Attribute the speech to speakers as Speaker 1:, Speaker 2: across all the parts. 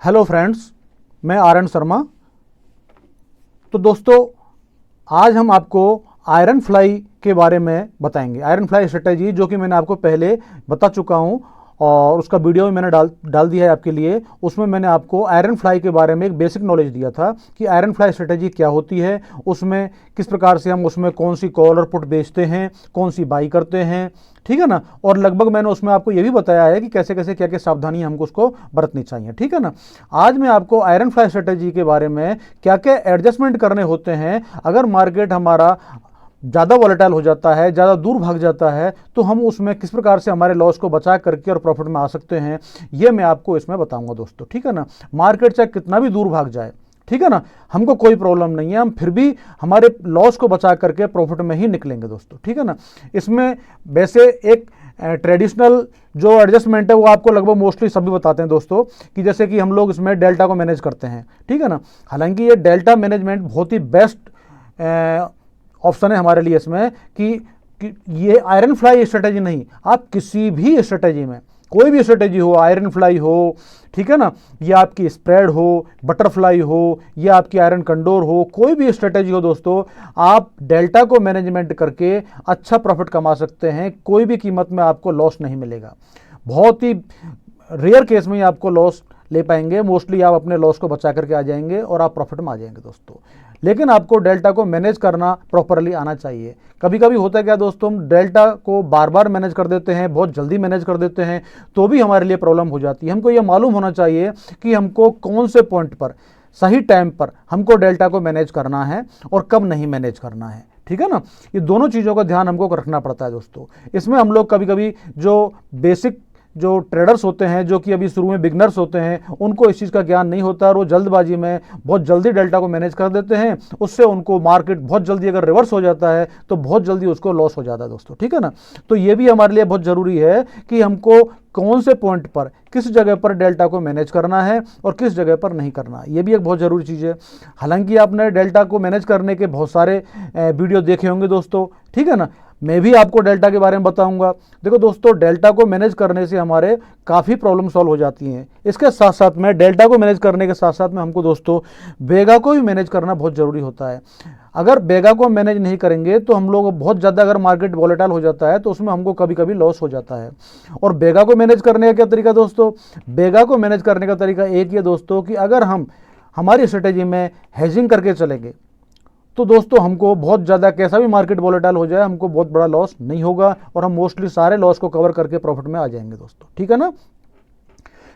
Speaker 1: Hello friends, मैं RN. Sharma. तो दोस्तों, आज हम आपको आयरन फ्लाई के बारे में बताएंगे। आयरन फ्लाई स्ट्रेटेजी जो कि मैंने आपको पहले बता चुका हूं और उसका वीडियो भी मैंने डाल दिया है आपके लिए। उसमें मैंने आपको आयरन फ्लाई के बारे में एक बेसिक नॉलेज दिया था कि आयरन फ्लाई स्ट्रेटेजी क्या होती है, उसमें किस प्रकार से हम उसमें कौन सी कॉल और पुट बेचते हैं, कौन सी बाई करते हैं, ठीक है ना। और लगभग मैंने उसमें आपको ये भी बताया है कि कैसे कैसे क्या क्या सावधानी हमको उसको बरतनी चाहिए, ठीक है ना। आज मैं आपको आयरन फ्लाई स्ट्रेटेजी के बारे में क्या क्या एडजस्टमेंट करने होते हैं अगर मार्केट हमारा ज़्यादा वॉलेटाइल हो जाता है, ज़्यादा दूर भाग जाता है, तो हम उसमें किस प्रकार से हमारे लॉस को बचा करके और प्रॉफिट में आ सकते हैं, ये मैं आपको इसमें बताऊंगा दोस्तों, ठीक है ना। मार्केट चाहे कितना भी दूर भाग जाए, ठीक है ना, हमको कोई प्रॉब्लम नहीं है, हम फिर भी हमारे लॉस को बचा करके प्रॉफिट में ही निकलेंगे दोस्तों, ठीक है ना। इसमें वैसे एक ट्रेडिशनल जो एडजस्टमेंट है वो आपको लगभग मोस्टली सभी बताते हैं दोस्तों, कि जैसे कि हम लोग इसमें डेल्टा को मैनेज करते हैं, ठीक है ना। हालांकि ये डेल्टा मैनेजमेंट बहुत ही बेस्ट ऑप्शन है हमारे लिए इसमें कि ये आयरन फ्लाई स्ट्रेटेजी नहीं, आप किसी भी स्ट्रेटेजी में, कोई भी स्ट्रेटेजी हो, आयरन फ्लाई हो, ठीक है ना, ये आपकी स्प्रेड हो, बटरफ्लाई हो, ये आपकी आयरन कंडोर हो, कोई भी स्ट्रेटेजी हो दोस्तों, आप डेल्टा को मैनेजमेंट करके अच्छा प्रॉफिट कमा सकते हैं। कोई भी कीमत में आपको लॉस नहीं मिलेगा। बहुत ही रेयर केस में ही आपको लॉस ले पाएंगे, मोस्टली आप अपने लॉस को बचा करके आ जाएंगे और आप प्रॉफिट में आ जाएंगे दोस्तों। लेकिन आपको डेल्टा को मैनेज करना प्रॉपरली आना चाहिए। कभी कभी होता है क्या दोस्तों, हम डेल्टा को बार बार मैनेज कर देते हैं, बहुत जल्दी मैनेज कर देते हैं, तो भी हमारे लिए प्रॉब्लम हो जाती है। हमको ये मालूम होना चाहिए कि हमको कौन से पॉइंट पर, सही टाइम पर हमको डेल्टा को मैनेज करना है और कब नहीं मैनेज करना है, ठीक है ना। ये दोनों चीज़ों का ध्यान हमको रखना पड़ता है दोस्तों। इसमें हम लोग कभी कभी जो बेसिक जो ट्रेडर्स होते हैं, जो कि अभी शुरू में बिगनर्स होते हैं, उनको इस चीज़ का ज्ञान नहीं होता और वो जल्दबाजी में बहुत जल्दी डेल्टा को मैनेज कर देते हैं। उससे उनको मार्केट बहुत जल्दी अगर रिवर्स हो जाता है तो बहुत जल्दी उसको लॉस हो जाता है दोस्तों, ठीक है ना। तो ये भी हमारे लिए बहुत ज़रूरी है कि हमको कौन से पॉइंट पर, किस जगह पर डेल्टा को मैनेज करना है और किस जगह पर नहीं करना है, ये भी एक बहुत ज़रूरी चीज़ है। हालांकि आपने डेल्टा को मैनेज करने के बहुत सारे वीडियो देखे होंगे दोस्तों, ठीक है ना। मैं भी आपको डेल्टा के बारे में बताऊंगा। देखो दोस्तों, डेल्टा को मैनेज करने से हमारे काफ़ी प्रॉब्लम सॉल्व हो जाती हैं। इसके साथ साथ में, डेल्टा को मैनेज करने के साथ साथ में हमको दोस्तों बेगा को भी मैनेज करना बहुत ज़रूरी होता है। अगर बेगा को मैनेज नहीं करेंगे तो हम लोग बहुत ज़्यादा, अगर मार्केट वॉलेटाइल हो जाता है तो उसमें हमको कभी कभी लॉस हो जाता है। और बेगा को मैनेज करने का क्या तरीका दोस्तों, बेगा को मैनेज करने का तरीका एक ही है दोस्तों, कि अगर हम हमारी स्ट्रेटेजी में हेजिंग करके चलेंगे तो दोस्तों हमको बहुत ज़्यादा, कैसा भी मार्केट वॉलेटाइल हो जाए, हमको बहुत बड़ा लॉस नहीं होगा और हम मोस्टली सारे लॉस को कवर करके प्रॉफिट में आ जाएंगे दोस्तों, ठीक है ना।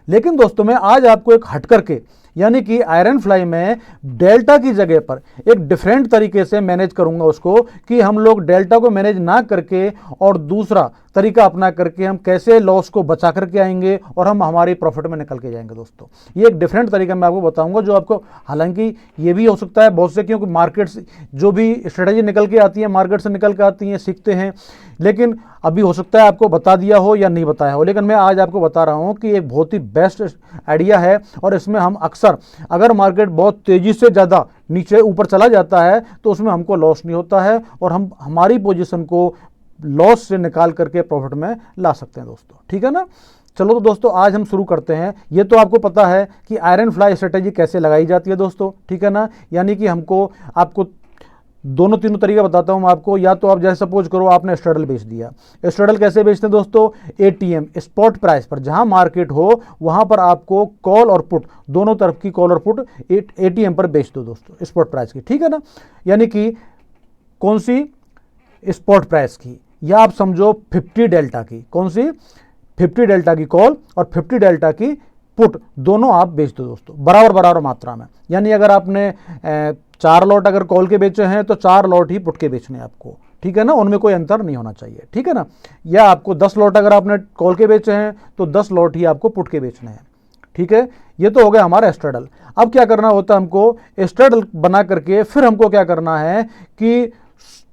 Speaker 1: लेकिन दोस्तों, मैं आज आपको एक हट करके, यानी कि आयरन फ्लाई में डेल्टा की जगह पर एक डिफरेंट तरीके से मैनेज करूंगा उसको, कि हम लोग डेल्टा को मैनेज ना करके और दूसरा तरीका अपना करके हम कैसे लॉस को बचा करके आएंगे और हम हमारी प्रॉफिट में निकल के जाएंगे दोस्तों। ये एक डिफरेंट तरीका मैं आपको बताऊंगा, जो आपको, हालांकि ये भी हो सकता है बहुत से, क्योंकि मार्केट से जो भी स्ट्रेटेजी निकल के आती है, मार्केट से निकल के आती हैं, सीखते हैं, लेकिन अभी हो सकता है आपको बता दिया हो या नहीं बताया हो, लेकिन मैं आज आपको बता रहा हूँ कि एक बहुत ही बेस्ट आइडिया है। और इसमें हम अक्सर, अगर मार्केट बहुत तेज़ी से ज़्यादा नीचे ऊपर चला जाता है तो उसमें हमको लॉस नहीं होता है और हम हमारी पोजीशन को लॉस से निकाल करके प्रॉफिट में ला सकते हैं दोस्तों, ठीक है ना। चलो तो दोस्तों, आज हम शुरू करते हैं। ये तो आपको पता है कि आयरन फ्लाई स्ट्रेटेजी कैसे लगाई जाती है दोस्तों, ठीक है ना। यानी कि हमको, आपको दोनों तीनों तरीका बताता हूं मैं आपको। या तो आप जैसे सपोज करो आपने स्ट्रैडल बेच दिया। स्ट्रैडल कैसे बेचते हैं दोस्तों, एटीएम स्पॉट प्राइस पर, जहां मार्केट हो वहां पर आपको कॉल और पुट, दोनों तरफ की कॉल और पुट एटीएम पर बेच दो दोस्तों, स्पॉट प्राइस की, ठीक है ना। यानी कि कौन सी, स्पॉट प्राइस की, या आप समझो 50 डेल्टा की, कौन सी, 50 डेल्टा की कॉल और 50 डेल्टा की पुट, दोनों आप बेच दो दोस्तों बराबर बराबर मात्रा में। यानी अगर आपने 4 लॉट अगर कॉल के बेचे हैं तो 4 लॉट ही पुट के बेचने हैं आपको, ठीक है ना, उनमें कोई अंतर नहीं होना चाहिए, ठीक है ना। या आपको 10 लॉट अगर आपने कॉल के बेचे हैं तो 10 लॉट ही आपको पुट के बेचने हैं, ठीक है। ये तो हो गया हमारा स्ट्रैडल। अब क्या करना होता है हमको, स्ट्रैडल बना करके फिर हमको क्या करना है कि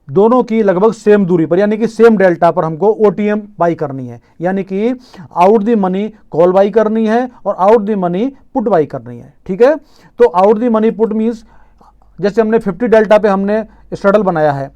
Speaker 1: दोनों की लगभग सेम दूरी पर, यानी कि सेम डेल्टा पर हमको ओटीएम बाई करनी है। यानी कि out the money call by करनी है और out the money put by करनी है, ठीक है। तो out the money put means, जैसे हमने 50 डेल्टा पे हमने स्ट्रैडल बनाया है,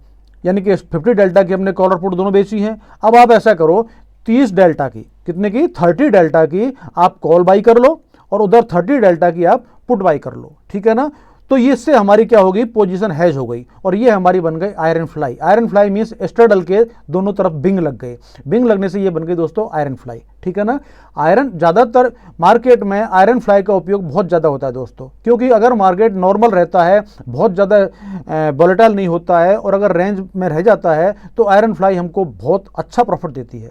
Speaker 1: यानी कि 50 डेल्टा की हमने कॉल और पुट दोनों बेची हैं। अब आप ऐसा करो, 30 डेल्टा की, कितने की, 30 डेल्टा की आप कॉल बाई कर लो और उधर 30 डेल्टा की आप पुट बाई कर लो, ठीक है ना। तो ये इससे हमारी क्या होगी, पोजीशन हैज हो गई और ये हमारी बन गई iron fly. Iron fly means straddle के दोनों तरफ बिंग लग गए, बिंग लगने से ये बन गई दोस्तों आयरन फ्लाई, ठीक है ना। आयरन ज़्यादातर मार्केट में आयरन फ्लाई का उपयोग बहुत ज़्यादा होता है दोस्तों, क्योंकि अगर मार्केट नॉर्मल रहता है, बहुत ज़्यादा वोलेटाइल नहीं होता है और अगर रेंज में रह जाता है तो आयरन फ्लाई हमको बहुत अच्छा प्रॉफिट देती है।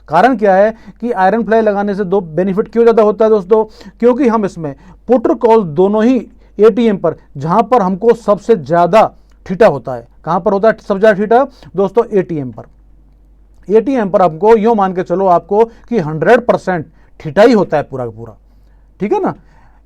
Speaker 1: कारण क्या है कि आयरन फ्लाई लगाने से दो बेनिफिट क्यों ज़्यादा होता है दोस्तों, क्योंकि हम इसमें पुट और कॉल दोनों ही एटीएम पर, जहां पर हमको सबसे ज़्यादा थीटा होता है, कहां पर होता है सबसे ज़्यादा थीटा दोस्तों, एटीएम पर। एटीएम पर हमको यूँ मान के चलो आपको कि 100% थीटा ही होता है पूरा का पूरा, ठीक है ना।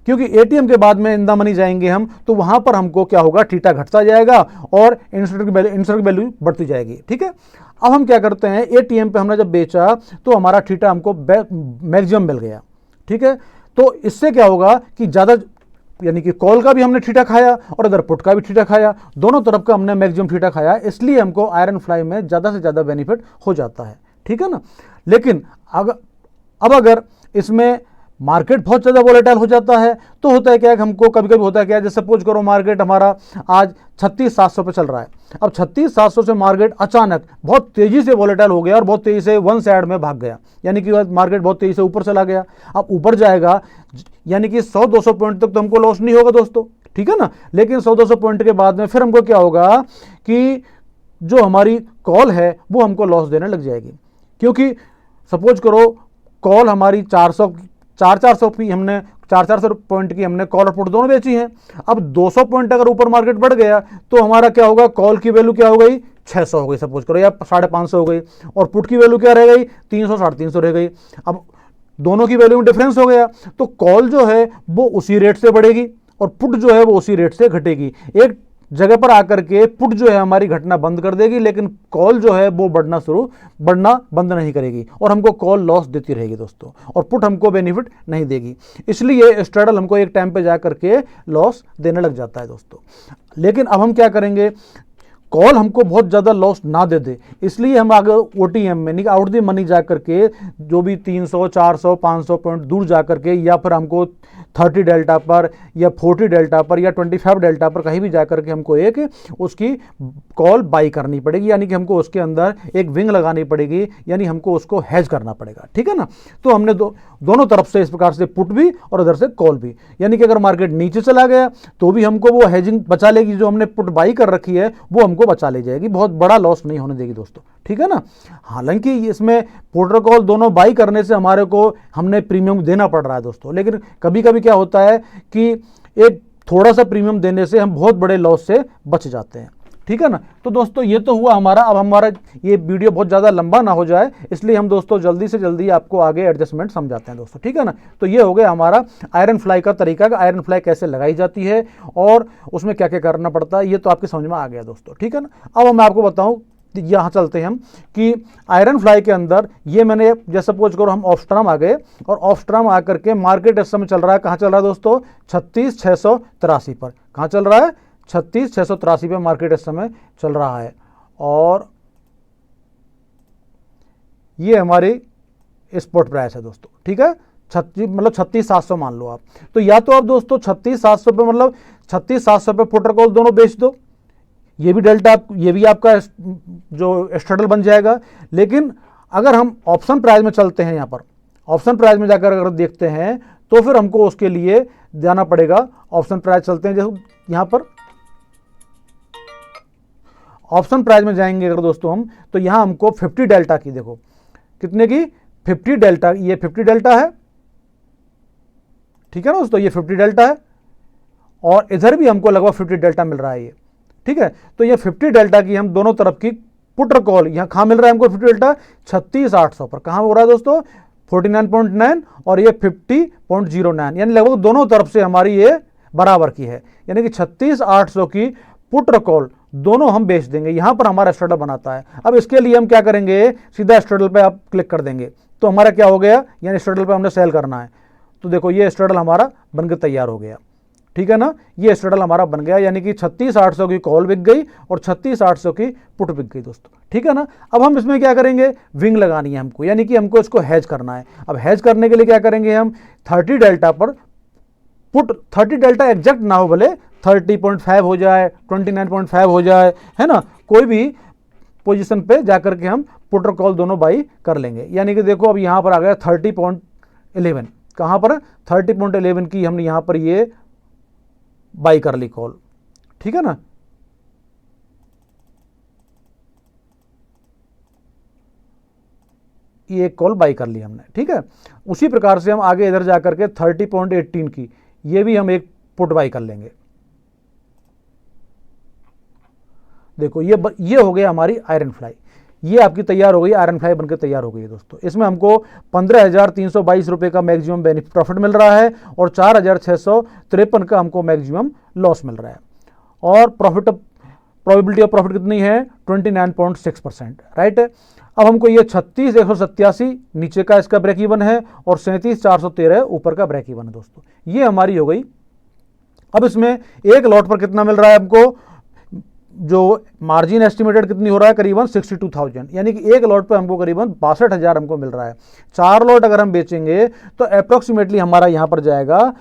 Speaker 1: क्योंकि एटीएम के बाद में इन द मनी जाएंगे हम, तो वहां पर हमको क्या होगा, थीटा घटता जाएगा और इंस्टेंट वैल्यू बढ़ती जाएगी, ठीक है। अब हम क्या करते हैं, एटीएम पे हमने जब बेचा तो हमारा थीटा हमको मैक्सिमम मिल गया, ठीक है। तो इससे क्या होगा कि ज़्यादा, यानी कि कॉल का भी हमने थीटा खाया और इधर पुट का भी थीटा खाया, दोनों तरफ का हमने मैक्सिमम थीटा खाया, इसलिए हमको आयरन फ्लाई में ज़्यादा से ज़्यादा बेनिफिट हो जाता है, ठीक है ना। लेकिन अब अगर इसमें मार्केट बहुत ज़्यादा वोलेटाइल हो जाता है तो होता है क्या है, हमको कभी कभी होता है क्या है, जैसे सपोज करो मार्केट हमारा आज 36,700 पे चल रहा है। अब 36,700 से मार्केट अचानक बहुत तेज़ी से वोलेटाइल हो गया और बहुत तेज़ी से वन साइड में भाग गया, यानी कि मार्केट बहुत तेज़ी से ऊपर चला गया। अब ऊपर जाएगा यानी कि 100-200 पॉइंट तक तो हमको लॉस नहीं होगा दोस्तों, ठीक है ना। लेकिन 100-200 पॉइंट के बाद में फिर हमको क्या होगा कि जो हमारी कॉल है वो हमको लॉस देने लग जाएगी, क्योंकि सपोज करो कॉल हमारी 400 की हमने 400 पॉइंट की हमने कॉल और पुट दोनों बेची हैं। अब 200 पॉइंट अगर ऊपर मार्केट बढ़ गया तो हमारा क्या होगा, कॉल की वैल्यू क्या हो गई, 600 हो गई सपोज करो, या 550 हो गई, और पुट की वैल्यू क्या रह गई, 300-350 रह गई। अब दोनों की वैल्यू में डिफरेंस हो गया, तो कॉल जो है वो उसी रेट से बढ़ेगी और पुट जो है वो उसी रेट से घटेगी। एक जगह पर आकर के पुट जो है हमारी घटना बंद कर देगी, लेकिन कॉल जो है वो बढ़ना बंद नहीं करेगी और हमको कॉल लॉस देती रहेगी दोस्तों, और पुट हमको बेनिफिट नहीं देगी। इसलिए स्ट्रेडल हमको एक टाइम पे जा करके लॉस देने लग जाता है दोस्तों। लेकिन अब हम क्या करेंगे, कॉल हमको बहुत ज़्यादा लॉस ना दे दे, इसलिए हम आगे ओटीएम में आउट दी मनी जा करके जो भी 300, 400, 500 पॉइंट दूर जा करके, या फिर हमको 30 डेल्टा पर या 40 डेल्टा पर या 25 डेल्टा पर कहीं भी जा करके हमको एक उसकी कॉल बाई करनी पड़ेगी, यानी कि हमको उसके अंदर एक विंग लगानी पड़ेगी, यानी हमको उसको हैज करना पड़ेगा, ठीक है ना। तो हमने दोनों तरफ से इस प्रकार से पुट भी और उधर से कॉल भी, यानी कि अगर मार्केट नीचे चला गया तो भी हमको वो हैजिंग बचा लेगी, जो हमने पुट बाई कर रखी है वो हमको बचा ले जाएगी, बहुत बड़ा लॉस नहीं होने देगी दोस्तों, ठीक है ना। हालांकि इसमें पुट और कॉल दोनों बाई करने से हमारे को हमने प्रीमियम देना पड़ रहा है दोस्तों, लेकिन कभी कभी क्या होता है कि एक थोड़ा सा प्रीमियम देने से हम बहुत बड़े लॉस से बच जाते हैं, ठीक है ना। तो दोस्तों ये तो हुआ हमारा, अब हमारा ये वीडियो बहुत ज़्यादा लंबा ना हो जाए इसलिए हम दोस्तों जल्दी से जल्दी आपको आगे एडजस्टमेंट समझाते हैं दोस्तों, ठीक है ना। तो ये हो गया हमारा आयरन फ्लाई का तरीका, आयरन फ्लाई कैसे लगाई जाती है और उसमें क्या क्या करना पड़ता है, ये तो आपके समझ में आ गया दोस्तों, ठीक है ना। अब मैं आपको बताऊँ, यहाँ चलते हैं हम कि आयरन फ्लाई के अंदर ये मैंने जैसे सपोज करो हम ऑफस्ट्राम आ गए और ऑफस्ट्राम आकर के मार्केट इस समय चल रहा है, कहाँ चल रहा है दोस्तों, 36,683 पर। कहाँ चल रहा है, 36,683 पे मार्केट इस समय चल रहा है, और ये हमारी स्पॉट प्राइस है दोस्तों, ठीक है। 36,700 मान लो आप, तो या तो आप दोस्तों 36,700 पे मतलब 36,700 पे पुट और कॉल दोनों बेच दो, ये भी डेल्टा, ये भी आपका जो स्ट्रेडल बन जाएगा। लेकिन अगर हम ऑप्शन प्राइस में चलते हैं, यहाँ पर ऑप्शन प्राइस में जाकर अगर देखते हैं तो फिर हमको उसके लिए जाना पड़ेगा, ऑप्शन प्राइस चलते हैं, जैसे यहाँ पर ऑप्शन प्राइस में जाएंगे अगर दोस्तों हम, तो यहाँ हमको 50 डेल्टा की, देखो कितने की, 50 डेल्टा, ये 50 डेल्टा है, ठीक है ना दोस्तों, ये 50 डेल्टा है और इधर भी हमको लगभग 50 डेल्टा मिल रहा है ये, ठीक है। तो ये 50 डेल्टा की हम दोनों तरफ की पुट और कॉल, यहाँ कहाँ मिल रहा है हमको 50 डेल्टा, 36,800 पर। कहाँ हो रहा है दोस्तों, 49.9 और ये 50.09, यानी लगभग दोनों तरफ से हमारी ये बराबर की है, यानी कि 36,800 की पुट और कॉल दोनों हम बेच देंगे। यहाँ पर हमारा स्ट्रेडल बनाता है। अब इसके लिए हम क्या करेंगे, सीधा स्ट्रेडल पे आप क्लिक कर देंगे तो हमारा क्या हो गया, यानी स्ट्रेडल पे हमने सेल करना है, तो देखो ये स्ट्रेडल हमारा बनकर तैयार हो गया, ठीक है ना। ये स्ट्रेडल हमारा बन गया, यानी कि 36,800 की कॉल बिक गई और 36,800 की पुट बिक गई दोस्तों, ठीक है ना। अब हम इसमें क्या करेंगे, विंग लगानी है हमको, यानी कि हमको इसको हैज करना है। अब हैज करने के लिए क्या करेंगे, हम 30 डेल्टा पर पुट 30 डेल्टा एग्जैक्ट ना हो, भले 30.5 हो जाए, 29.5 हो जाए, है ना, कोई भी पोजीशन पे जाकर के हम पुट और कॉल दोनों बाई कर लेंगे। यानी कि देखो अब यहां पर आ गया 30.11, कहां पर 30.11 की हमने यहां पर ये बाई कर ली कॉल, ठीक है ना। ये एक कॉल बाई कर ली हमने, ठीक है। उसी प्रकार से हम आगे इधर जाकर के 30.18 की ये भी हम एक पुट बाई कर लेंगे। देखो ये हो गया हमारी आयरन फ्लाई, ये आपकी तैयार हो गई, आयरन फ्लाई बनकर तैयार हो गई है दोस्तों। इसमें हमको 15,322 रुपए का मैक्सिमम बेनिफिट प्रॉफिट मिल रहा है और 4,653 का हमको मैक्सिमम लॉस मिल रहा है। और प्रोबेबिलिटी ऑफ प्रॉफिट कितनी है 29.6%, राइट। अब हमको ये 36,187 नीचे का इसका ब्रेक इवन है और 37,413 ऊपर का ब्रेक इवन है दोस्तों। ये हमारी हो गई। अब इसमें एक लॉट पर कितना मिल रहा है हमको, जो मार्जिन एस्टिमेटेड कितनी हो रहा है करीबन 62,000, यानी कि एक लॉट पे हमको करीबन 62,000 हमको मिल रहा है। 4 लॉट अगर हम बेचेंगे तो अप्रोक्सीमेटली हमारा यहां पर जाएगा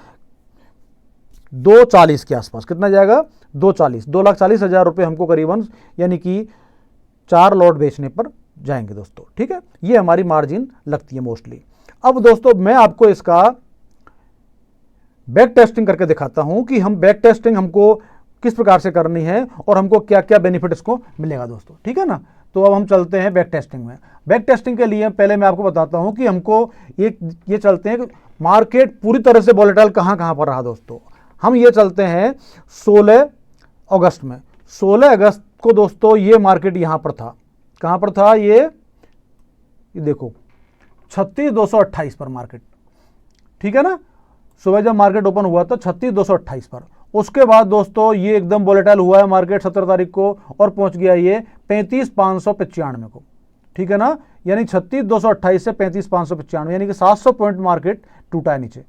Speaker 1: 240 के आसपास। कितना जाएगा 240, 2,40,000 रुपये हमको करीबन, यानी कि 4 लॉट बेचने पर जाएंगे दोस्तों, ठीक है। ये हमारी मार्जिन लगती है मोस्टली। अब दोस्तों मैं आपको इसका बैक टेस्टिंग करके दिखाता हूं कि हम बैक टेस्टिंग हमको किस प्रकार से करनी है और हमको क्या क्या बेनिफिट इसको मिलेगा दोस्तों, ठीक है ना। तो अब हम चलते हैं बैक टेस्टिंग में। बैक टेस्टिंग के लिए पहले मैं आपको बताता हूं कि हमको ये चलते हैं कि मार्केट पूरी तरह से वोलेटाइल कहां कहां पर रहा दोस्तों। हम ये चलते हैं 16 अगस्त में। 16 अगस्त को दोस्तों ये मार्केट यहां पर था, कहां पर था ये देखो 36,228 पर मार्केट, ठीक है ना। सुबह जब मार्केट ओपन हुआ था 36,228 पर। उसके बाद दोस्तों ये एकदम वोलेटाइल हुआ है मार्केट 17 तारीख को और पहुंच गया ये 35,595 को, ठीक है ना। यानी 36,228 से 35,595, यानी कि 700 पॉइंट मार्केट टूटा है नीचे।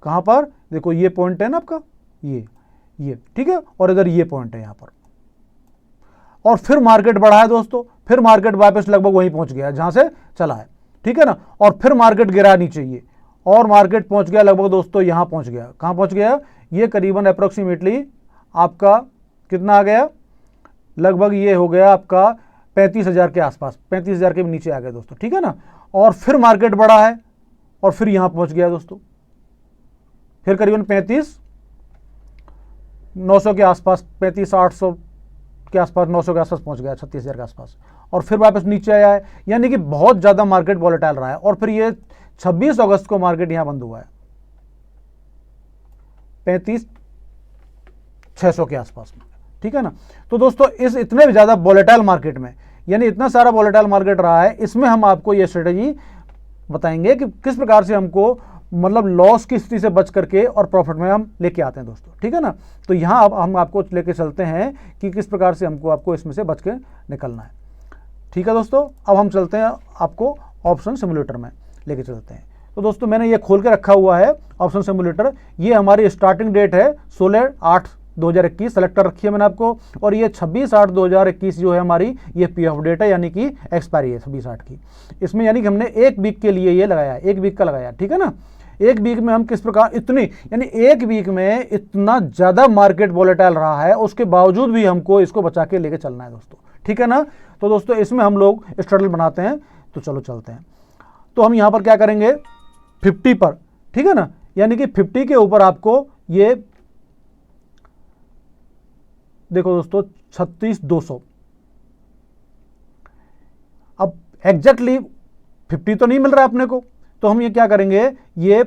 Speaker 1: कहां पर देखो ये पॉइंट है ना आपका, ये ठीक है, और इधर ये पॉइंट है यहां पर। और फिर मार्केट बढ़ा है दोस्तों, फिर मार्केट वापस लगभग वहीं पहुंच गया जहां से चला है, ठीक है ना। और फिर मार्केट गिरा नीचे ये, और मार्केट पहुंच गया लगभग दोस्तों यहां पहुंच गया। कहां पहुंच गया, ये करीबन अप्रोक्सीमेटली आपका कितना आ गया, लगभग ये हो गया आपका 35,000 के आसपास, 35,000 के नीचे आ गया दोस्तों, ठीक है ना। और फिर मार्केट बढ़ा है और फिर यहां पहुंच गया दोस्तों, फिर करीबन 35,900 के आसपास, 35,800 के आसपास, 900 के आसपास पहुंच गया, 36,000 के आसपास, और फिर वापस नीचे आया है। यानी कि बहुत ज्यादा मार्केट वॉलेटाइल रहा है। और फिर ये 26 अगस्त को मार्केट यहां बंद हुआ है 35,600 के आसपास में, ठीक है ना। तो दोस्तों इस इतने ज्यादा वॉलेटाइल मार्केट में, यानी इतना सारा वॉलेटाइल मार्केट रहा है, इसमें हम आपको ये स्ट्रेटेजी बताएंगे कि किस प्रकार से हमको मतलब लॉस की स्थिति से बच करके और प्रॉफिट में हम लेके आते हैं दोस्तों, ठीक है ना। तो यहां अब हम आपको लेके चलते हैं कि किस प्रकार से हमको आपको इसमें से बच के निकलना है, ठीक है दोस्तों। अब हम चलते हैं आपको ऑप्शन सिमुलेटर में लेके चलते हैं। तो दोस्तों मैंने ये खोल के रखा हुआ है ऑप्शन सिमुलेटर। ये हमारी स्टार्टिंग डेट है 16/8/2021 सेलेक्ट कर रखी है मैंने आपको, और ये 26/8/2021 जो है हमारी ये पी ऑफ डेट है, यानी कि एक्सपायरी है 26/8 की। इसमें यानी कि हमने एक वीक के लिए ये लगाया, एक वीक का लगाया, ठीक है ना। एक वीक में हम किस प्रकार इतनी, यानी एक वीक में इतना ज्यादा मार्केट वॉलेटाइल रहा है, उसके बावजूद भी हमको इसको बचा के लेके चलना है दोस्तों, ठीक है ना। तो दोस्तों इसमें हम लोग स्ट्रगल बनाते हैं, तो चलो चलते हैं। तो हम यहां पर क्या करेंगे 50 पर, ठीक है ना, यानी कि 50 के ऊपर आपको ये देखो दोस्तों 36,200। अब एग्जैक्टली 50 तो नहीं मिल रहा है अपने को, तो हम ये क्या करेंगे, ये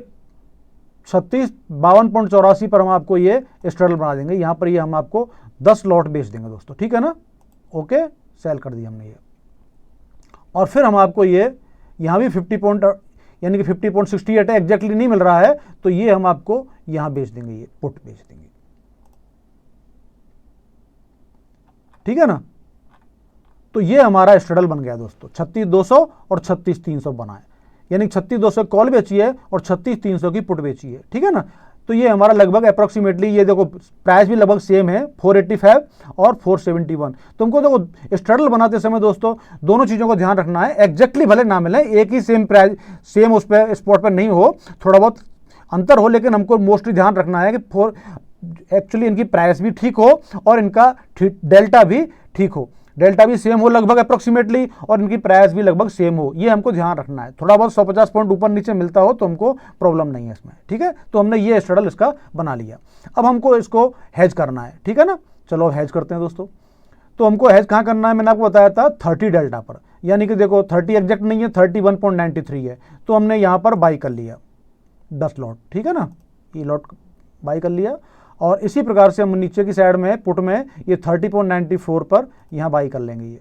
Speaker 1: 3652.84 पर हम आपको ये स्ट्रगल बना देंगे। यहां पर ये हम आपको 10 लॉट बेच देंगे दोस्तों, ठीक है ना। ओके, सेल कर दिया हमने ये। और फिर हम आपको ये यहां भी 50 पॉइंट, यानी कि 50.68 है, एग्जैक्टली नहीं मिल रहा है, तो ये हम आपको यहां बेच देंगे, ये पुट बेच देंगे, ठीक है ना। तो ये हमारा स्ट्रगल बन गया दोस्तों, 36,200 और 36,300 बना है, यानी 36,200 कॉल बेची है और 36,300 की पुट बेची है, ठीक है ना। तो ये हमारा लगभग अप्रोक्सीमेटली, ये देखो प्राइस भी लगभग सेम है, 485 और 471। तुमको देखो स्ट्रगल बनाते समय दोस्तों दोनों चीज़ों को ध्यान रखना है, एग्जैक्टली भले ना मिले, एक ही सेम प्राइस सेम उस पर स्पॉट पर नहीं हो, थोड़ा बहुत अंतर हो, लेकिन हमको मोस्टली ध्यान रखना है कि एक्चुअली इनकी प्राइस भी ठीक हो और इनका डेल्टा भी ठीक हो, डेल्टा भी सेम हो लगभग अप्रोक्सीमेटली, और इनकी प्राइस भी लगभग सेम हो, ये हमको ध्यान रखना है। थोड़ा बहुत 150 पॉइंट ऊपर नीचे मिलता हो तो हमको प्रॉब्लम नहीं है इसमें, ठीक है। तो हमने ये स्ट्रगल इसका बना लिया। अब हमको इसको हेज करना है, ठीक है ना। चलो हेज करते हैं दोस्तों। तो हमको हेज कहाँ करना है, मैंने आपको बताया था 30 डेल्टा पर, यानी कि देखो 30 एग्जैक्ट नहीं है, 31.93 है, तो हमने यहाँ पर बाई कर लिया 10 लॉट, ठीक है ना, ये लॉट बाई कर लिया। और इसी प्रकार से हम नीचे की साइड में पुट में ये 30.94 पर यहां बाई कर लेंगे।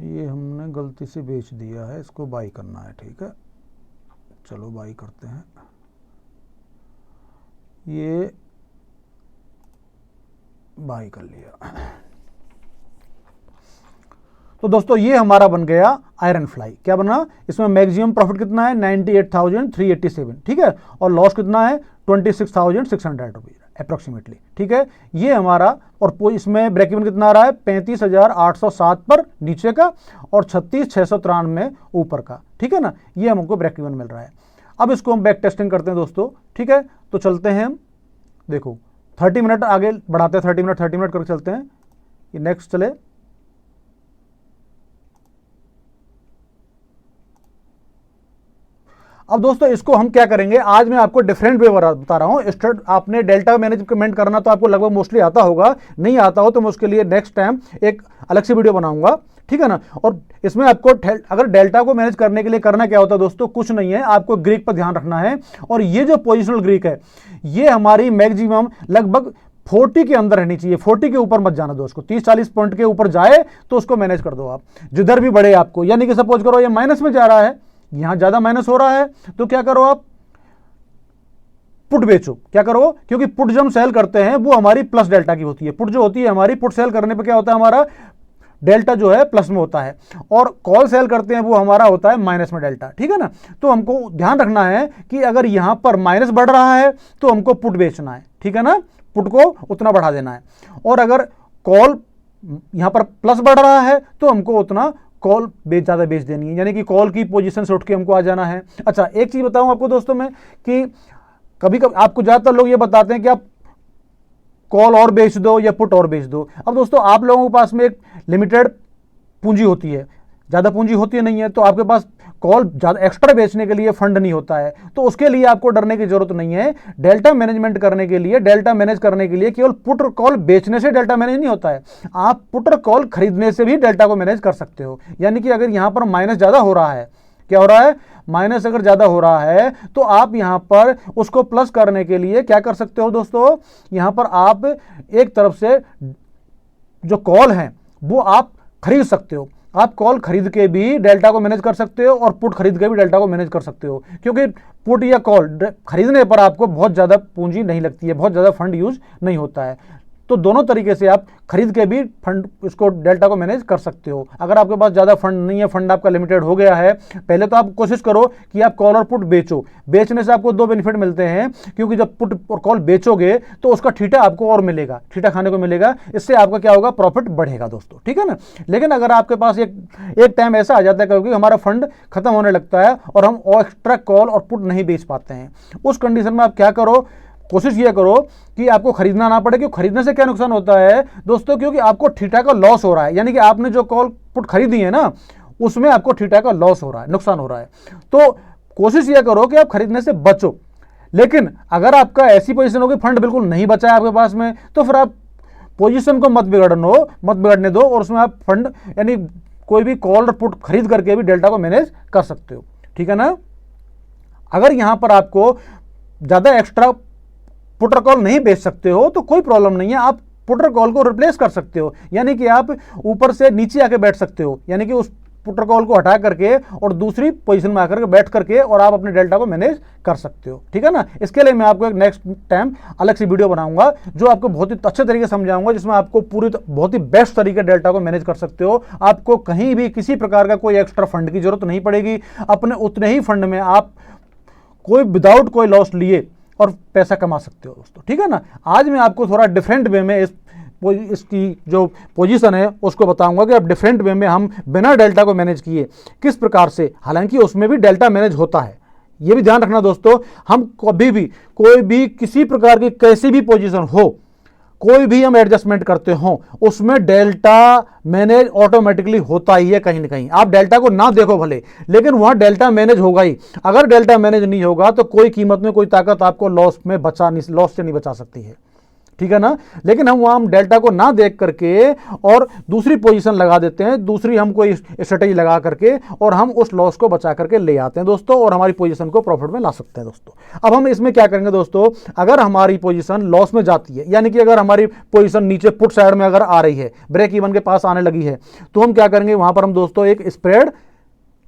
Speaker 1: ये हमने गलती से बेच दिया है, इसको बाई करना है, ठीक है। चलो बाई करते हैं, ये बाई कर लिया। तो दोस्तों ये हमारा बन गया आयरन फ्लाई। क्या बना, इसमें मैक्सिमम प्रॉफिट कितना है 98,387, ठीक है, और लॉस कितना है 26,600 रुपीज अप्रोक्सीमेटली, ठीक है। ये हमारा, और इसमें ब्रेक इवन कितना आ रहा है 35,807 पर नीचे का और 36,693 ऊपर का, ठीक है ना, ये हमको ब्रेक इवन मिल रहा है। अब इसको हम बैक टेस्टिंग करते हैं दोस्तों, ठीक है। तो चलते हैं हम, देखो 30 मिनट आगे बढ़ाते हैं, 30 मिनट करके चलते हैं, ये नेक्स्ट चले। अब दोस्तों इसको हम क्या करेंगे, आज मैं आपको डिफरेंट वे बता रहा हूँ। आपने डेल्टा मैनेजमेंट करना तो आपको लगभग मोस्टली आता होगा, नहीं आता हो तो मैं उसके लिए नेक्स्ट टाइम एक अलग से वीडियो बनाऊंगा, ठीक है ना। और इसमें आपको अगर डेल्टा को मैनेज करने के लिए करना क्या होता है दोस्तों, कुछ नहीं है, आपको ग्रीक पर ध्यान रखना है। और ये जो पोजिशनल ग्रीक है, ये हमारी मैक्सिमम लगभग 40 के अंदर रहनी चाहिए, 40 के ऊपर मत जाना दो उसको, 30-40 पॉइंट के ऊपर जाए तो उसको मैनेज कर दो आप, जिधर भी बढ़े आपको। यानी कि सपोज करो ये माइनस में जा रहा है, यहां ज्यादा माइनस हो रहा है, तो क्या करो आप, पुट बेचो। क्या करो, क्योंकि पुट जब हम सेल करते हैं वो हमारी प्लस डेल्टा की होती है। पुट जो होती है हमारी, पुट सेल करने पे क्या होता है, हमारा डेल्टा जो है प्लस में होता है, और कॉल सेल करते हैं वो हमारा होता है माइनस में डेल्टा, ठीक है ना। तो हमको ध्यान रखना है कि अगर यहां पर माइनस बढ़ रहा है तो हमको पुट बेचना है, ठीक है ना, पुट को उतना बढ़ा देना है। और अगर कॉल यहां पर प्लस बढ़ रहा है तो हमको उतना कॉल ज़्यादा बेच देनी है, यानी कि कॉल की पोजीशन से उठ के हमको आ जाना है। अच्छा एक चीज़ बताऊं आपको दोस्तों में, कि कभी कभी आपको ज़्यादातर लोग ये बताते हैं कि आप कॉल और बेच दो या पुट और बेच दो। अब दोस्तों आप लोगों के पास में एक लिमिटेड पूंजी होती है, ज़्यादा पूंजी होती नहीं है, तो आपके पास कॉल ज़्यादा एक्स्ट्रा बेचने के लिए फंड नहीं होता है, तो उसके लिए आपको डरने की जरूरत नहीं है। डेल्टा मैनेजमेंट करने के लिए, डेल्टा मैनेज करने के लिए केवल पुट और कॉल बेचने से डेल्टा मैनेज नहीं होता है, आप पुट और कॉल खरीदने से भी डेल्टा को मैनेज कर सकते हो। यानी कि अगर यहां पर माइनस ज़्यादा हो रहा है, क्या हो रहा है, माइनस अगर ज़्यादा हो रहा है तो आप यहां पर उसको प्लस करने के लिए क्या कर सकते हो दोस्तों, यहां पर आप एक तरफ से जो कॉल है वो आप खरीद सकते हो। आप कॉल खरीद के भी डेल्टा को मैनेज कर सकते हो और पुट खरीद के भी डेल्टा को मैनेज कर सकते हो, क्योंकि पुट या कॉल खरीदने पर आपको बहुत ज़्यादा पूंजी नहीं लगती है, बहुत ज़्यादा फंड यूज नहीं होता है। तो दोनों तरीके से आप खरीद के भी फंड इसको डेल्टा को मैनेज कर सकते हो। अगर आपके पास ज़्यादा फंड नहीं है, फंड आपका लिमिटेड हो गया है, पहले तो आप कोशिश करो कि आप कॉल और पुट बेचो। बेचने से आपको दो बेनिफिट मिलते हैं, क्योंकि जब पुट और कॉल बेचोगे तो उसका ठीठा आपको और मिलेगा, ठीठा खाने को मिलेगा, इससे आपका क्या होगा, प्रॉफिट बढ़ेगा दोस्तों, ठीक है ना। लेकिन अगर आपके पास एक टाइम ऐसा आ जाता है क्योंकि हमारा फंड खत्म होने लगता है और हम एक्स्ट्रा कॉल और पुट नहीं बेच पाते हैं, उस कंडीशन में आप क्या करो, कोशिश ये करो कि आपको खरीदना ना पड़े। क्योंकि खरीदने से क्या नुकसान होता है दोस्तों, क्योंकि आपको ठीठा का लॉस हो रहा है, यानी कि आपने जो कॉल पुट खरीदी है ना उसमें आपको ठीठा का लॉस हो रहा है, नुकसान हो रहा है। तो कोशिश ये करो कि आप खरीदने से बचो। लेकिन अगर आपका ऐसी पोजीशन हो कि फंड बिल्कुल नहीं बचा है आपके पास में, तो फिर आप पोजीशन को मत बिगड़ने दो और उसमें आप फंड यानी कोई भी कॉल और पुट खरीद करके भी डेल्टा को मैनेज कर सकते हो, ठीक है ना। अगर यहां पर आपको ज़्यादा एक्स्ट्रा पुट और कॉल नहीं बेच सकते हो तो कोई प्रॉब्लम नहीं है, आप पुट और कॉल को रिप्लेस कर सकते हो, यानी कि आप ऊपर से नीचे आके बैठ सकते हो, यानी कि उस पुटर कॉल को हटा करके और दूसरी पोजीशन में आकर के बैठ करके और आप अपने डेल्टा को मैनेज कर सकते हो, ठीक है ना। इसके लिए मैं आपको एक नेक्स्ट टाइम अलग से वीडियो बनाऊंगा जो आपको बहुत ही अच्छे तरीके से समझाऊंगा, जिसमें आपको पूरी बहुत ही बेस्ट तरीके डेल्टा को मैनेज कर सकते हो। आपको कहीं भी किसी प्रकार का कोई एक्स्ट्रा फंड की जरूरत नहीं पड़ेगी। अपने उतने ही फंड में आप कोई विदाउट कोई लॉस लिए और पैसा कमा सकते हो दोस्तों, ठीक है ना। आज मैं आपको थोड़ा डिफरेंट वे में इसकी जो पोजीशन है उसको बताऊंगा कि अब डिफरेंट वे में हम बिना डेल्टा को मैनेज किए किस प्रकार से, हालांकि उसमें भी डेल्टा मैनेज होता है, ये भी ध्यान रखना दोस्तों। हम कभी भी कोई भी किसी प्रकार की कैसी भी पोजीशन हो, कोई भी हम एडजस्टमेंट करते हो, उसमें डेल्टा मैनेज ऑटोमेटिकली होता ही है कहीं ना कहीं। आप डेल्टा को ना देखो भले, लेकिन वहां डेल्टा मैनेज होगा ही। अगर डेल्टा मैनेज नहीं होगा तो कोई कीमत में कोई ताकत आपको लॉस से नहीं बचा सकती है, ठीक है ना। लेकिन हम डेल्टा को ना देख करके और दूसरी पोजीशन लगा देते हैं, दूसरी हम कोई स्ट्रेटेजी लगा करके और हम उस लॉस को बचा करके ले आते हैं दोस्तों, और हमारी पोजीशन को प्रॉफिट में ला सकते हैं दोस्तों। अब हम इसमें क्या करेंगे दोस्तों, अगर हमारी पोजीशन लॉस में जाती है, यानी कि अगर हमारी पोजीशन नीचे पुट साइड में अगर आ रही है, ब्रेक इवन के पास आने लगी है, तो हम क्या करेंगे, वहां पर हम दोस्तों एक स्प्रेड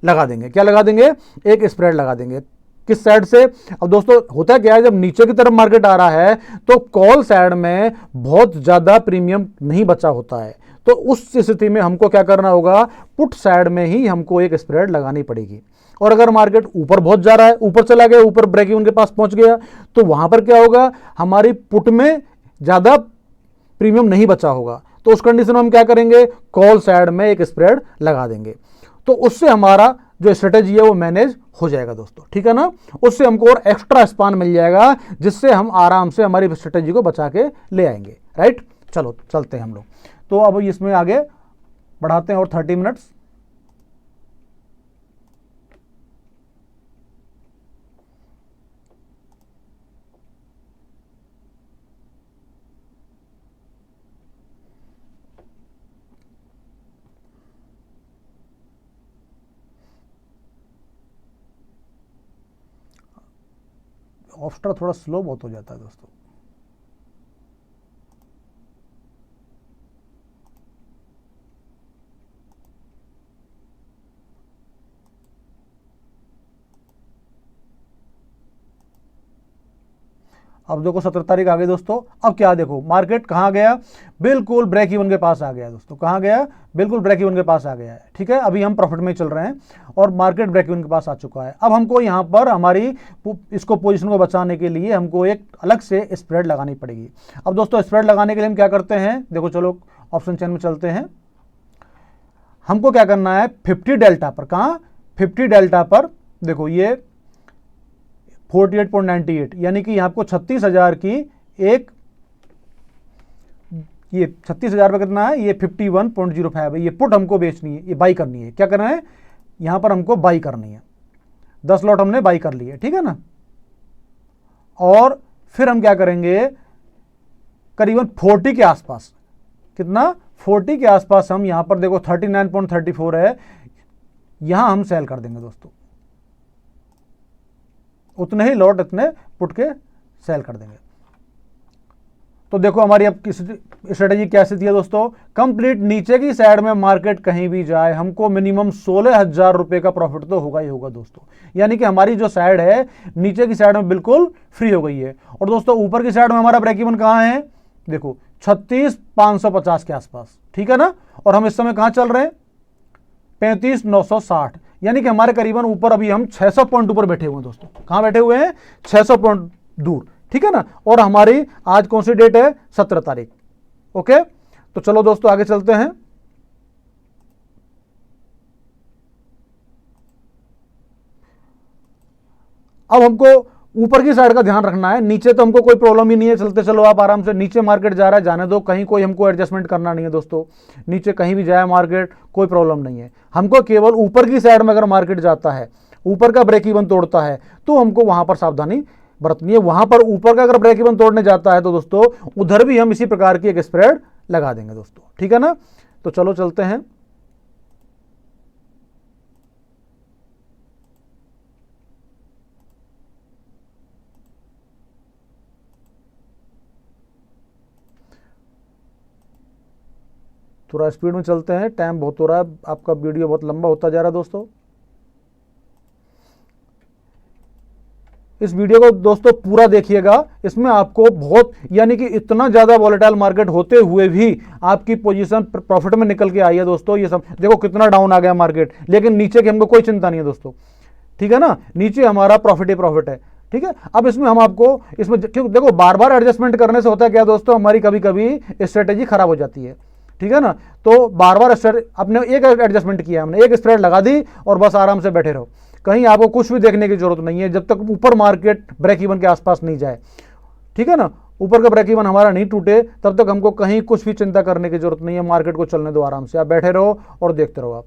Speaker 1: लगा देंगे। क्या लगा देंगे, एक स्प्रेड लगा देंगे। किस साइड से, अब दोस्तों होता क्या है, जब नीचे की तरफ मार्केट आ रहा है तो कॉल साइड में बहुत ज्यादा प्रीमियम नहीं बचा होता है, तो उस स्थिति में हमको क्या करना होगा, पुट साइड में ही हमको एक स्प्रेड लगानी पड़ेगी। और अगर मार्केट ऊपर बहुत जा रहा है, ऊपर चला गया, ऊपर ब्रेक इवन के पास पहुंच गया, तो वहां पर क्या होगा, हमारी पुट में ज्यादा प्रीमियम नहीं बचा होगा, तो उस कंडीशन में हम क्या करेंगे, कॉल साइड में एक स्प्रेड लगा देंगे। तो उससे हमारा जो स्ट्रेटेजी है वो मैनेज हो जाएगा दोस्तों, ठीक है ना। उससे हमको और एक्स्ट्रा स्पान मिल जाएगा, जिससे हम आराम से हमारी स्ट्रेटेजी को बचा के ले आएंगे, राइट। चलो चलते हैं हम लोग, तो अब इसमें आगे बढ़ाते हैं और 30 मिनट्स। ऑफ्स्टर थोड़ा स्लो बहुत हो जाता है दोस्तों। अब देखो 17 तारीख आ गई दोस्तों। अब क्या देखो, मार्केट कहाँ गया, बिल्कुल ब्रेक इवन के पास आ गया दोस्तों। कहाँ गया, बिल्कुल ब्रेक इवन के पास आ गया है, ठीक है। अभी हम प्रॉफिट में चल रहे हैं और मार्केट ब्रेक इवन के पास आ चुका है। अब हमको यहाँ पर हमारी इसको पोजीशन को बचाने के लिए हमको एक अलग से स्प्रेड लगानी पड़ेगी। अब दोस्तों स्प्रेड लगाने के लिए हम क्या करते हैं, देखो चलो ऑप्शन चेन में चलते हैं। हमको क्या करना है, 50 डेल्टा पर, कहाँ 50 डेल्टा पर, देखो ये 48.98, यानी कि आपको 36,000 की एक, ये 36,000 पे कितना है, ये 51.05 है। ये पुट हमको बेचनी है, ये बाई करनी है। क्या करना है, यहां पर हमको बाई करनी है। 10 लॉट हमने बाई कर ली है, ठीक है ना। और फिर हम क्या करेंगे, करीबन 40 के आसपास, कितना 40 के आसपास हम यहां पर देखो 39.34 है, यहां हम सेल कर देंगे दोस्तों। उतने ही लॉट इतने पुट के सेल कर देंगे। तो देखो हमारी अब स्ट्रेटेजी कैसी थी दोस्तों, कंप्लीट नीचे की साइड में मार्केट कहीं भी जाए, हमको मिनिमम 16,000 रुपए का प्रॉफिट तो होगा ही होगा दोस्तों। यानी कि हमारी जो साइड है नीचे की साइड में बिल्कुल फ्री हो गई है। और दोस्तों ऊपर की साइड में हमारा ब्रेक इवन कहां है, देखो 36,550 के आसपास, ठीक है ना। और हम इस समय कहां चल रहे हैं, 35,960, यानी कि हमारे करीबन ऊपर अभी हम 600 पॉइंट ऊपर बैठे हुए हैं दोस्तों। कहां बैठे हुए हैं, 600 पॉइंट दूर, ठीक है ना। और हमारी आज कौन सी डेट है, 17 तारीख। ओके, तो चलो दोस्तों आगे चलते हैं। अब हमको ऊपर की साइड का ध्यान रखना है, नीचे तो हमको कोई प्रॉब्लम ही नहीं है, चलते चलो आप आराम से। नीचे मार्केट जा रहा है, जाने दो, कहीं कोई हमको एडजस्टमेंट करना नहीं है दोस्तों। नीचे कहीं भी जाए मार्केट, कोई प्रॉब्लम नहीं है। हमको केवल ऊपर की साइड में अगर मार्केट जाता है, ऊपर का ब्रेक इवन तोड़ता है, तो हमको वहां पर सावधानी बरतनी है। वहां पर ऊपर का अगर ब्रेक इवन तोड़ने जाता है तो दोस्तों उधर भी हम इसी प्रकार की एक स्प्रेड लगा देंगे दोस्तों, ठीक है ना। तो चलो चलते हैं। थोड़ा स्पीड में चलते हैं, टाइम बहुत हो रहा है, आपका वीडियो बहुत लंबा होता जा रहा है दोस्तों। इस वीडियो को दोस्तों पूरा देखिएगा, इसमें आपको बहुत यानी कि इतना ज़्यादा वॉलेटाइल मार्केट होते हुए भी आपकी पोजीशन प्रॉफिट में निकल के आई है दोस्तों। ये सब देखो कितना डाउन आ गया मार्केट, लेकिन नीचे की हमको कोई चिंता नहीं है दोस्तों, ठीक है ना, नीचे हमारा प्रॉफिट ही प्रॉफिट है, ठीक है। अब इसमें हम आपको इसमें क्यों देखो बार बार एडजस्टमेंट करने से होता है क्या दोस्तों, हमारी कभी कभी स्ट्रेटेजी खराब हो जाती है, ठीक है ना। तो बार बार अपने एक एडजस्टमेंट किया, हमने एक स्प्रेड लगा दी और बस आराम से बैठे रहो, कहीं आपको कुछ भी देखने की जरूरत नहीं है जब तक ऊपर मार्केट ब्रेक इवन के आसपास नहीं जाए, ठीक है ना। ऊपर का ब्रेक इवन हमारा नहीं टूटे तब तक हमको कहीं कुछ भी चिंता करने की जरूरत नहीं है, मार्केट को चलने दो आराम से, आप बैठे रहो और देखते रहो। आप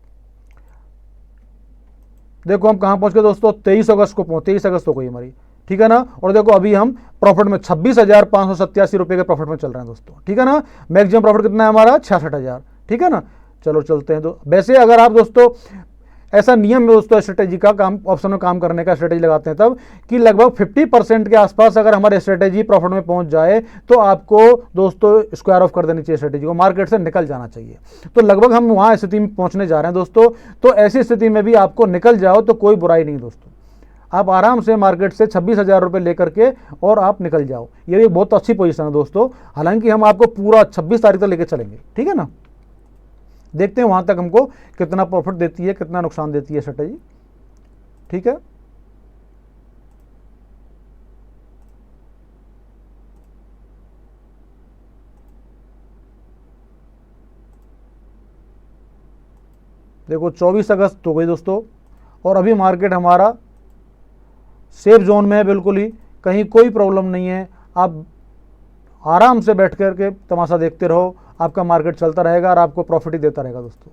Speaker 1: देखो हम कहां पहुंच गए दोस्तों, 23 अगस्त को 23 अगस्त हो गई हमारी, ठीक है ना। और देखो अभी हम प्रॉफिट में 26,587 रुपए के प्रॉफिट में चल रहे हैं दोस्तों, ठीक है ना। मैक्सिमम प्रॉफिट कितना है हमारा 66,000, ठीक है ना। चलो चलते हैं। वैसे अगर आप दोस्तों ऐसा नियम है दोस्तों स्ट्रेटेजी का काम ऑप्शन में काम करने का, स्ट्रेटेजी लगाते हैं तब कि लगभग 50% के आसपास अगर हमारे स्ट्रेटेजी प्रॉफिट में पहुंच जाए तो आपको दोस्तों स्क्वायर ऑफ कर देनी चाहिए स्ट्रेटेजी को, मार्केट से निकल जाना चाहिए। तो लगभग हम वहां स्थिति में पहुंचने जा रहे हैं दोस्तों। तो ऐसी स्थिति में भी आपको निकल जाओ तो कोई बुराई नहीं दोस्तों, आप आराम से मार्केट से 26,000 रुपये लेकर के और आप निकल जाओ, ये भी बहुत अच्छी पोजीशन है दोस्तों। हालांकि हम आपको पूरा 26 तारीख तक लेकर चलेंगे, ठीक है ना। देखते हैं वहां तक हमको कितना प्रॉफिट देती है, कितना नुकसान देती है स्ट्रेटेजी, ठीक है। देखो 24 अगस्त हो गई दोस्तों और अभी मार्केट हमारा सेफ जोन में है, बिल्कुल ही कहीं कोई प्रॉब्लम नहीं है। आप आराम से बैठ कर के तमाशा देखते रहो, आपका मार्केट चलता रहेगा और आपको प्रॉफिट ही देता रहेगा दोस्तों।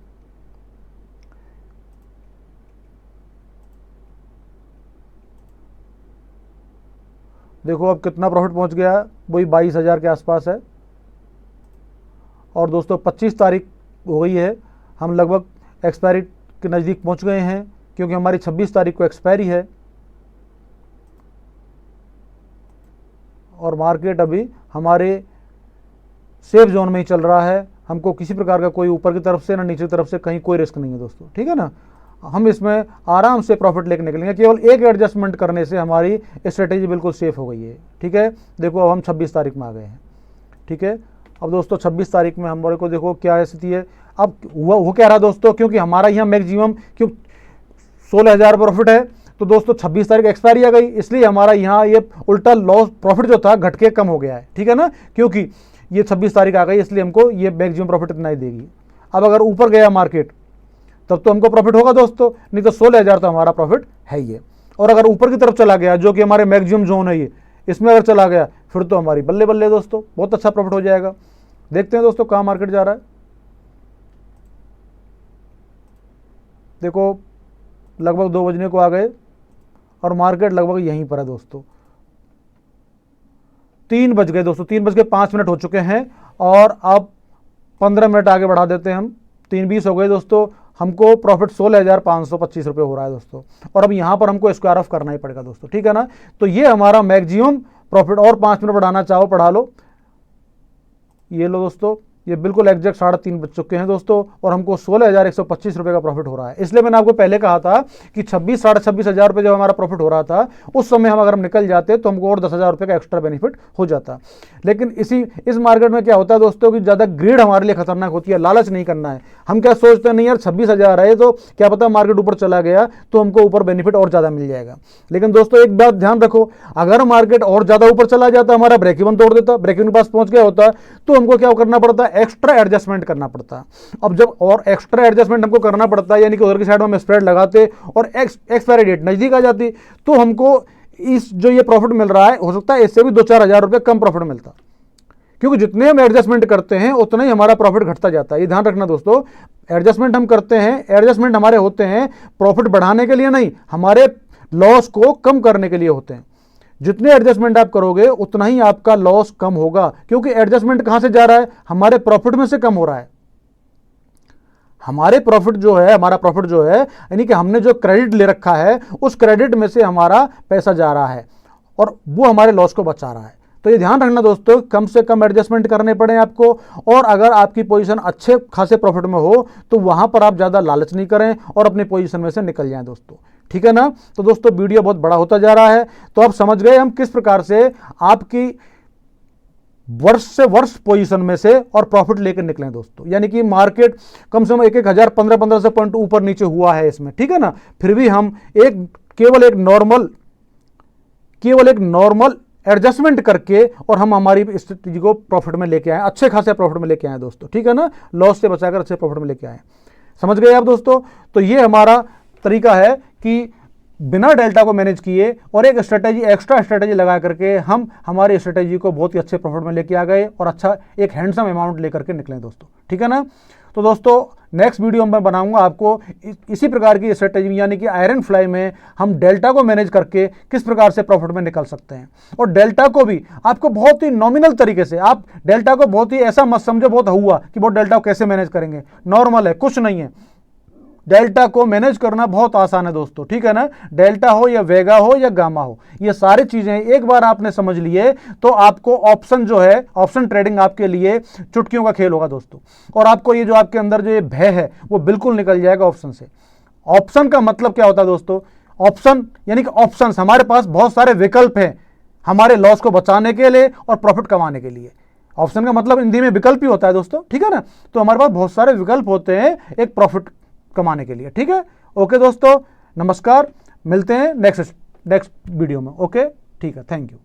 Speaker 1: देखो अब कितना प्रॉफिट पहुंच गया है, वही 22,000 के आसपास है। और दोस्तों 25 तारीख हो गई है, हम लगभग एक्सपायरी के नज़दीक पहुंच गए हैं क्योंकि हमारी 26 तारीख को एक्सपायरी है और मार्केट अभी हमारे सेफ जोन में ही चल रहा है। हमको किसी प्रकार का कोई ऊपर की तरफ से ना नीचे की तरफ से कहीं कोई रिस्क नहीं है दोस्तों, ठीक है ना। हम इसमें आराम से प्रॉफिट लेके निकलेंगे, केवल एक एडजस्टमेंट करने से हमारी स्ट्रेटेजी बिल्कुल सेफ हो गई है, ठीक है। देखो अब हम 26 तारीख में आ गए हैं, ठीक है। अब दोस्तों 26 तारीख में हमारे को देखो क्या स्थिति है। अब वो क्या रहा दोस्तों, क्योंकि हमारा यहाँ मैक्सिमम क्यों 16,000 प्रॉफिट है तो दोस्तों 26 तारीख एक्सपायरी आ गई, इसलिए हमारा यहाँ ये उल्टा लॉस प्रॉफिट जो था घट के कम हो गया है, ठीक है ना। क्योंकि ये 26 तारीख आ गई इसलिए हमको ये मैक्सिमम प्रॉफिट इतना ही देगी। अब अगर ऊपर गया मार्केट तब तो हमको प्रॉफिट होगा दोस्तों, नहीं तो 16,000 तो हमारा प्रॉफिट है ये। और अगर ऊपर की तरफ चला गया जो कि हमारे मैक्सिमम जोन है ये, इसमें अगर चला गया फिर तो हमारी बल्ले बल्ले दोस्तों, बहुत अच्छा प्रॉफिट हो जाएगा। देखते हैं दोस्तों कहाँ मार्केट जा रहा है। देखो लगभग 2 बजने को आ गए और मार्केट लगभग यहीं पर है दोस्तों। 3 बज गए दोस्तों, 3:05 हो चुके हैं और अब 15 मिनट आगे बढ़ा देते हैं हम। 3:20 हो गए दोस्तों, हमको प्रॉफिट 16,525 रुपये हो रहा है दोस्तों। और अब यहाँ पर हमको स्क्वायर ऑफ करना ही पड़ेगा दोस्तों, ठीक है ना। तो ये हमारा मैक्सिमम प्रॉफिट, और 5 मिनट बढ़ाना चाहो बढ़ा लो। ये लो दोस्तों, ये बिल्कुल एग्जैक्ट 3:30 बज चुके हैं दोस्तों और हमको 16,125 रुपये का प्रॉफिट हो रहा है। इसलिए मैंने आपको पहले कहा था कि 26,000 रुपये जब हमारा प्रॉफिट हो रहा था उस समय हम अगर हम निकल जाते तो हमको और 10,000 रुपये का एक्स्ट्रा बेनिफिट हो जाता। लेकिन इस मार्केट में क्या होता है दोस्तों कि ज़्यादा ग्रीड हमारे लिए खतरनाक होती है, लालच नहीं करना है। हम क्या सोचते हैं, नहीं यार 26,000 है तो क्या पता मार्केट ऊपर चला गया तो हमको ऊपर बेनिफिट और ज़्यादा मिल जाएगा। लेकिन दोस्तों एक बात ध्यान रखो, अगर मार्केट और ज़्यादा ऊपर चला जाता, हमारा ब्रेक इवन तोड़ देता, ब्रेक इवन के पास पहुंच गया होता, तो हमको क्या करना पड़ता, एक्स्ट्रा एडजस्टमेंट करना पड़ता। अब जब और एक्स्ट्रा एडजस्टमेंट हमको करना पड़ता है, यानी कि उधर की साइड में हम स्प्रेड लगाते और एक्सपायरी डेट नजदीक आ जाती, तो हमको इस जो ये प्रॉफिट मिल रहा है हो सकता है इससे भी 2-4 हज़ार रुपये कम प्रॉफिट मिलता, क्योंकि जितने हम एडजस्टमेंट करते हैं उतना ही हमारा प्रॉफिट घटता जाता है। ये ध्यान रखना दोस्तों, एडजस्टमेंट हम करते हैं, एडजस्टमेंट हमारे होते हैं प्रॉफिट बढ़ाने के लिए नहीं, हमारे लॉस को कम करने के लिए होते हैं। जितने एडजस्टमेंट आप करोगे उतना ही आपका लॉस कम होगा, क्योंकि एडजस्टमेंट कहां से जा रहा है, हमारे प्रॉफिट में से कम हो रहा है। हमारे प्रॉफिट जो है, हमारा प्रॉफिट जो है यानी कि हमने जो क्रेडिट ले रखा है उस क्रेडिट में से हमारा पैसा जा रहा है और वो हमारे लॉस को बचा रहा है। तो ये ध्यान रखना दोस्तों, कम से कम एडजस्टमेंट करने पड़े आपको। और अगर आपकी पोजीशन अच्छे खासे प्रॉफिट में हो तो वहां पर आप ज़्यादा लालच नहीं करें और अपनी पोजीशन में से निकल जाएं दोस्तों, ठीक है ना। तो दोस्तों वीडियो बहुत बड़ा होता जा रहा है, तो आप समझ गए हम किस प्रकार से आपकी वर्ष से वर्ष पोजीशन में से और प्रॉफिट लेकर निकलें दोस्तों। यानी कि मार्केट कम से कम 1-1 हजार 1500 पॉइंट ऊपर नीचे हुआ है इसमें, ठीक है ना, फिर भी हम केवल एक नॉर्मल एडजस्टमेंट करके और हम हमारी स्ट्रेटजी को प्रॉफिट में लेके आए, अच्छे खासे प्रॉफिट में लेके आए दोस्तों, ठीक है ना, लॉस से बचाकर अच्छे प्रॉफिट में लेके आए। समझ गए आप दोस्तों। तो ये हमारा तरीका है कि बिना डेल्टा को मैनेज किए और एक स्ट्रेटजी, एक्स्ट्रा स्ट्रेटजी लगा करके हम हमारी स्ट्रेटजी को बहुत ही अच्छे प्रॉफिट में लेके आ गए और अच्छा एक हैंडसम अमाउंट लेकर के निकले दोस्तों, ठीक है ना। तो दोस्तों नेक्स्ट वीडियो में बनाऊंगा आपको इसी प्रकार की स्ट्रेटजी, यानी कि आयरन फ्लाई में हम डेल्टा को मैनेज करके किस प्रकार से प्रॉफिट में निकल सकते हैं। और डेल्टा को भी आपको बहुत ही नॉमिनल तरीके से, आप डेल्टा को बहुत ही ऐसा मत समझो बहुत हुआ कि बहुत डेल्टा को कैसे मैनेज करेंगे, नॉर्मल है, कुछ नहीं है। डेल्टा को मैनेज करना बहुत आसान है दोस्तों, ठीक है ना। डेल्टा हो या वेगा हो या गामा हो, ये सारी चीजें एक बार आपने समझ लिए तो आपको ऑप्शन जो है, ऑप्शन ट्रेडिंग आपके लिए चुटकियों का खेल होगा दोस्तों। और आपको ये जो आपके अंदर जो ये भय है वो बिल्कुल निकल जाएगा ऑप्शन से। ऑप्शन का मतलब क्या होता है दोस्तों? ऑप्शन यानी कि ऑप्शन, हमारे पास बहुत सारे विकल्प हैं हमारे लॉस को बचाने के लिए और प्रॉफिट कमाने के लिए। ऑप्शन का मतलब हिंदी में विकल्प ही होता है दोस्तों, ठीक है ना। तो हमारे पास बहुत सारे विकल्प होते हैं एक प्रॉफिट कमाने के लिए, ठीक है। ओके दोस्तों, नमस्कार, मिलते हैं नेक्स्ट वीडियो में। ओके, ठीक है, थैंक यू।